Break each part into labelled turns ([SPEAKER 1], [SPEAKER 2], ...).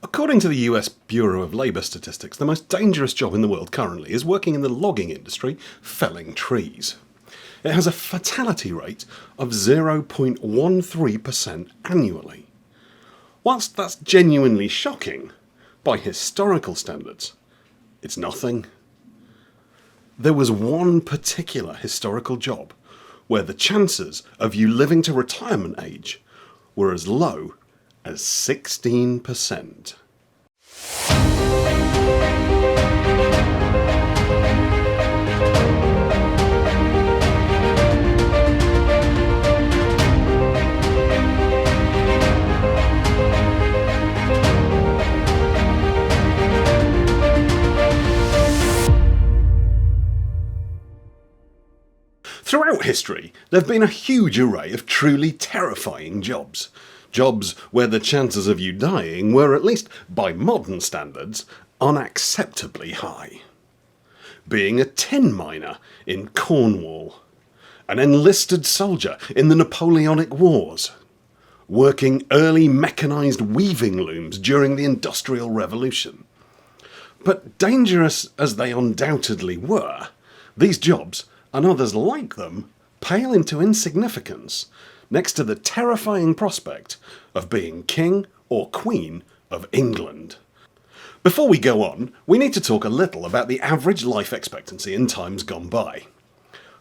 [SPEAKER 1] According to the US Bureau of Labour Statistics, the most dangerous job in the world currently is working in the logging industry, felling trees. It has a fatality rate of 0.13% annually. Whilst that's genuinely shocking, by historical standards, it's nothing. There was one particular historical job where the chances of you living to retirement age were as low as 16%. Throughout history, there have been a huge array of truly terrifying jobs. Jobs where the chances of you dying were, at least by modern standards, unacceptably high. Being a tin miner in Cornwall, an enlisted soldier in the Napoleonic Wars, working early mechanised weaving looms during the Industrial Revolution. But dangerous as they undoubtedly were, these jobs, and others like them, pale into insignificance next to the terrifying prospect of being King or Queen of England. Before we go on, we need to talk a little about the average life expectancy in times gone by.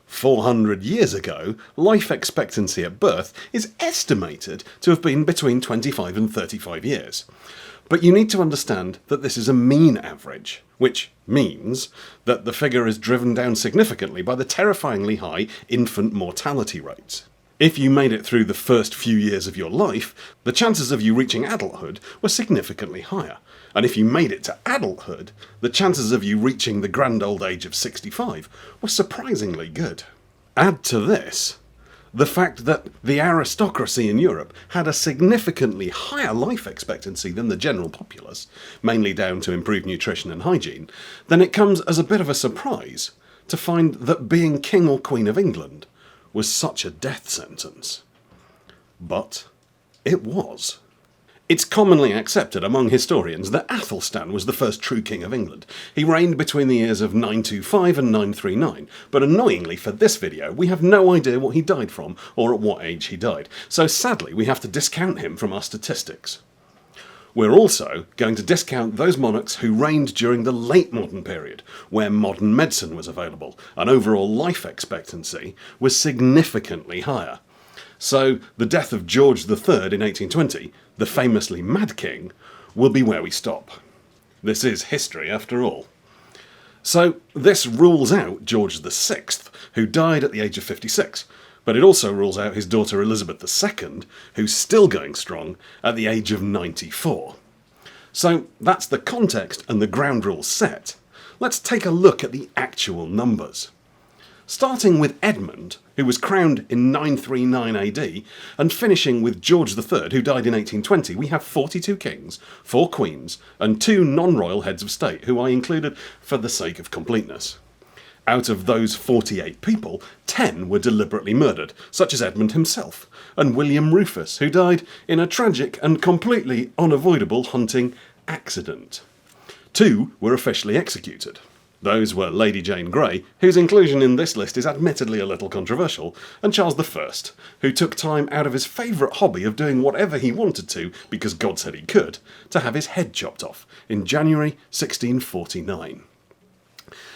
[SPEAKER 1] 400 years ago, life expectancy at birth is estimated to have been between 25 and 35 years. But you need to understand that this is a mean average, which means that the figure is driven down significantly by the terrifyingly high infant mortality rates. If you made it through the first few years of your life, the chances of you reaching adulthood were significantly higher. And if you made it to adulthood, the chances of you reaching the grand old age of 65 were surprisingly good. Add to this the fact that the aristocracy in Europe had a significantly higher life expectancy than the general populace, mainly down to improved nutrition and hygiene, then it comes as a bit of a surprise to find that being King or Queen of England was such a death sentence. But it was. It's commonly accepted among historians that Athelstan was the first true King of England. He reigned between the years of 925 and 939, but annoyingly for this video, we have no idea what he died from or at what age he died, so sadly we have to discount him from our statistics. We're also going to discount those monarchs who reigned during the late modern period, where modern medicine was available, and overall life expectancy was significantly higher. So the death of George III in 1820, the famously Mad King, will be where we stop. This is history after all. So this rules out George VI, who died at the age of 56, but it also rules out his daughter Elizabeth II, who's still going strong at the age of 94. So that's the context and the ground rules set. Let's take a look at the actual numbers. Starting with Edmund, who was crowned in 939 AD, and finishing with George III, who died in 1820, we have 42 kings, 4 queens, and 2 non-royal heads of state, who I included for the sake of completeness. Out of those 48 people, 10 were deliberately murdered, such as Edmund himself, and William Rufus, who died in a tragic and completely unavoidable hunting accident. 2 were officially executed. Those were Lady Jane Grey, whose inclusion in this list is admittedly a little controversial, and Charles I, who took time out of his favourite hobby of doing whatever he wanted to, because God said he could, to have his head chopped off in January 1649.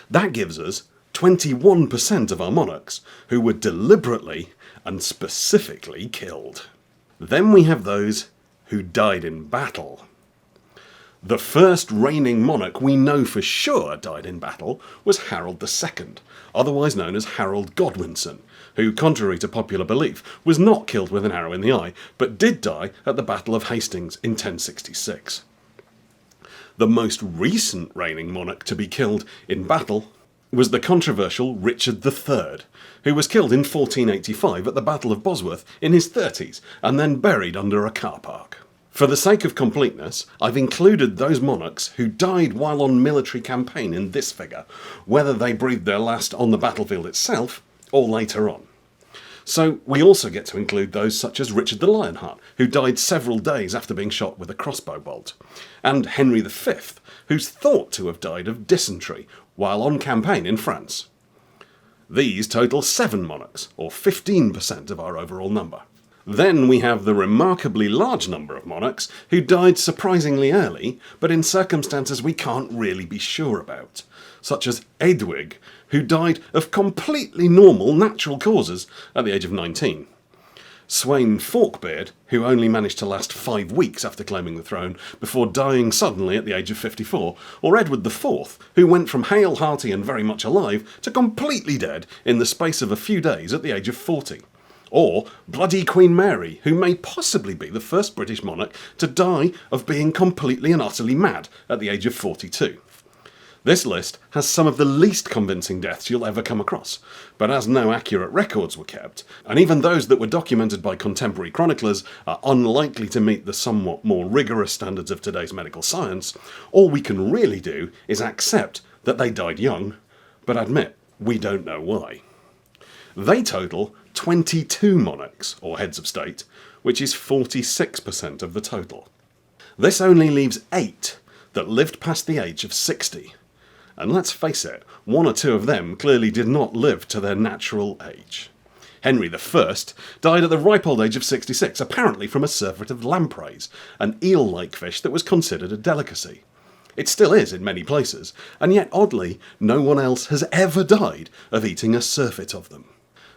[SPEAKER 1] That gives us 21% of our monarchs who were deliberately and specifically killed. Then we have those who died in battle. The first reigning monarch we know for sure died in battle was Harold II, otherwise known as Harold Godwinson, who, contrary to popular belief, was not killed with an arrow in the eye, but did die at the Battle of Hastings in 1066. The most recent reigning monarch to be killed in battle was the controversial Richard III, who was killed in 1485 at the Battle of Bosworth in his 30s, and then buried under a car park. For the sake of completeness, I've included those monarchs who died while on military campaign in this figure, whether they breathed their last on the battlefield itself or later on. So we also get to include those such as Richard the Lionheart, who died several days after being shot with a crossbow bolt, and Henry V, who's thought to have died of dysentery while on campaign in France. These total 7 monarchs, or 15% of our overall number. Then we have the remarkably large number of monarchs who died surprisingly early, but in circumstances we can't really be sure about, such as Edwig, who died of completely normal natural causes at the age of 19. Sweyn Forkbeard, who only managed to last 5 weeks after claiming the throne before dying suddenly at the age of 54, or Edward IV, who went from hale, hearty and very much alive to completely dead in the space of a few days at the age of 40. Or bloody Queen Mary, who may possibly be the first British monarch to die of being completely and utterly mad at the age of 42. This list has some of the least convincing deaths you'll ever come across, but as no accurate records were kept, and even those that were documented by contemporary chroniclers are unlikely to meet the somewhat more rigorous standards of today's medical science, all we can really do is accept that they died young, but admit we don't know why. They total 22 monarchs, or heads of state, which is 46% of the total. This only leaves 8 that lived past the age of 60. And let's face it, 1 or 2 of them clearly did not live to their natural age. Henry I died at the ripe old age of 66, apparently from a surfeit of lampreys, an eel-like fish that was considered a delicacy. It still is in many places, and yet oddly, no one else has ever died of eating a surfeit of them.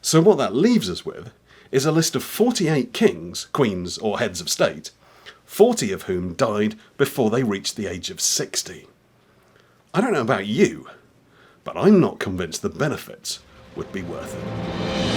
[SPEAKER 1] So what that leaves us with is a list of 48 kings, queens, or heads of state, 40 of whom died before they reached the age of 60. I don't know about you, but I'm not convinced the benefits would be worth it.